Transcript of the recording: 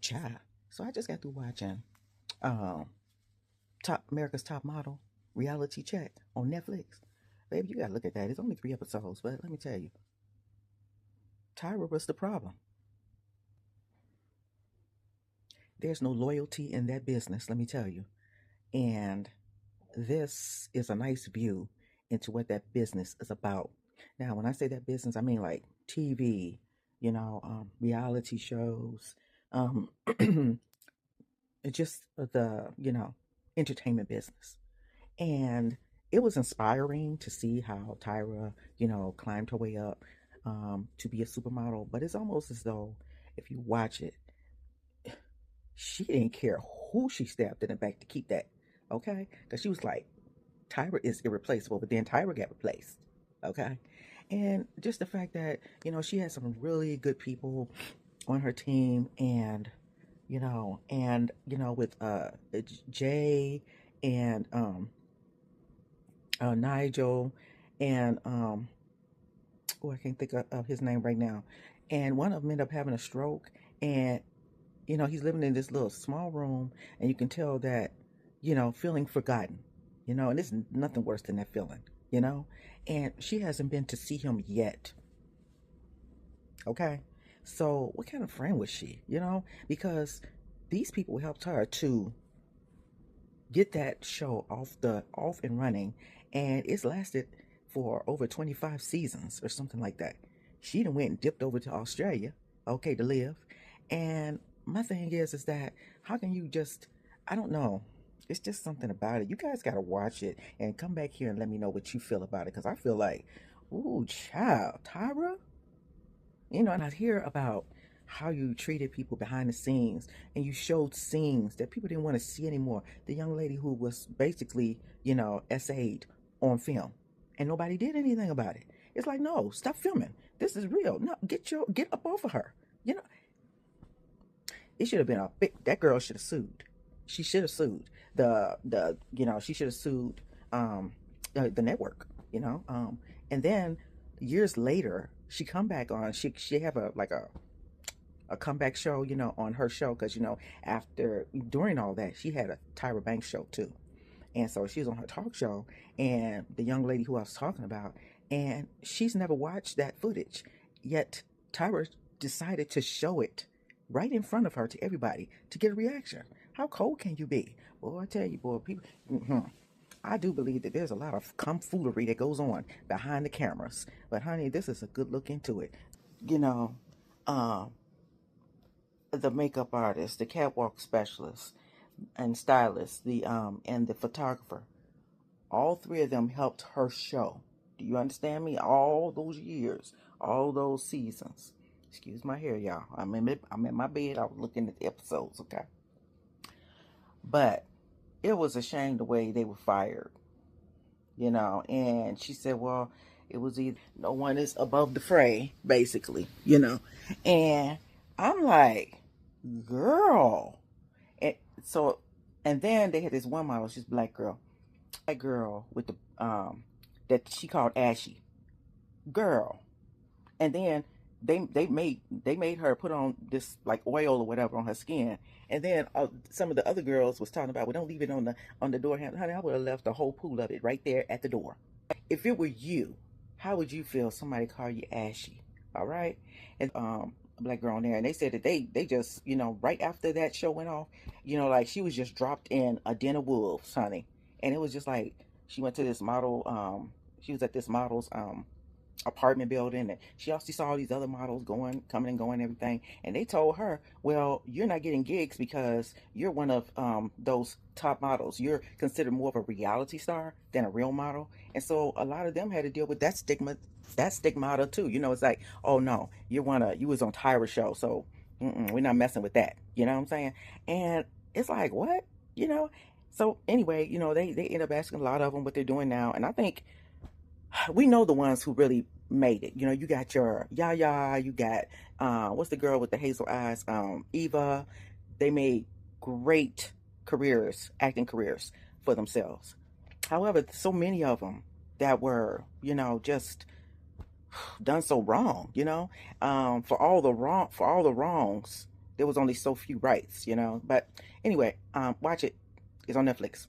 Child. So I just got through watching um Top America's Top Model Reality Check on Netflix. Baby, you gotta look at that. It's only 3 episodes, but let me tell you, Tyra was the problem. There's no loyalty in that business, let me tell you. And this is a nice view into what that business is about. Now, when I say that business, I mean like TV, reality shows, um, it's just the, entertainment business. And it was inspiring to see how Tyra, climbed her way up to be a supermodel. But it's almost as though if you watch it, she didn't care who she stabbed in the back to keep that. Okay? Because she was like, Tyra is irreplaceable, but then Tyra got replaced. Okay? And just the fact that, she had some really good people on her team with Jay and Nigel and I can't think of his name right now. And one of them ended up having a stroke, and he's living in this little small room, and you can tell that feeling forgotten, and it's nothing worse than that feeling, and she hasn't been to see him yet. Okay, so what kind of friend was she? Because these people helped her to get that show off and running, and it's lasted for over 25 seasons or something like that. She done went and dipped over to Australia, okay, to live. And my thing is that how can you just, I don't know, it's just something about it. You guys got to watch it and come back here and let me know what you feel about it, because I feel like, ooh, child, Tyra. And I hear about how you treated people behind the scenes, and you showed scenes that people didn't want to see anymore. The young lady who was basically, SA'd on film, and nobody did anything about it. It's like, no, stop filming. This is real. No, get up off of her. You know, it should have been a big. That girl should have sued. She should have sued she should have sued the network. And then years later she come back on. She have a comeback show, on her show, because after during all that she had a Tyra Banks show too, and so she was on her talk show, and the young lady who I was talking about, and she's never watched that footage, yet Tyra decided to show it right in front of her to everybody to get a reaction. How cold can you be? Boy, I tell you, boy, people. I do believe that there's a lot of tomfoolery that goes on behind the cameras, but honey, this is a good look into it. You know, uh, the makeup artist, the catwalk specialist, and stylist, and the photographer. All three of them helped her show. Do you understand me? All those years, all those seasons. Excuse my hair, y'all. I'm in my bed. I was looking at the episodes, okay? But it was a shame the way they were fired, And she said, well, it was either no one is above the fray, basically. And I'm like, girl. And so, and then they had this one model, she's a black girl. Black girl with the, that she called Ashy. Girl. And then they made her put on this like oil or whatever on her skin, and then some of the other girls was talking about, well, don't leave it on the door handle. Honey, I would have left a whole pool of it right there at the door. If it were you, how would you feel somebody call you Ashy? All right. And a black girl on there, and they said that they just, right after that show went off, like she was just dropped in a den of wolves, honey. And it was just like she went to this model, she was at this model's apartment building, and she also saw all these other models coming and going, and everything, and they told her, well, you're not getting gigs because you're one of those top models. You're considered more of a reality star than a real model. And so a lot of them had to deal with that stigmata too. It's like, oh no, you was on Tyra's show, so we're not messing with that. You know what I'm saying? And it's like, what? So anyway, they end up asking a lot of them what they're doing now, and I think we know the ones who really made it. You got your Yaya, you got what's the girl with the hazel eyes, Eva. They made great careers, acting careers for themselves. However, so many of them that were, just done so wrong, for all the wrongs, there was only so few rights, you know. But anyway, watch it. It's on Netflix.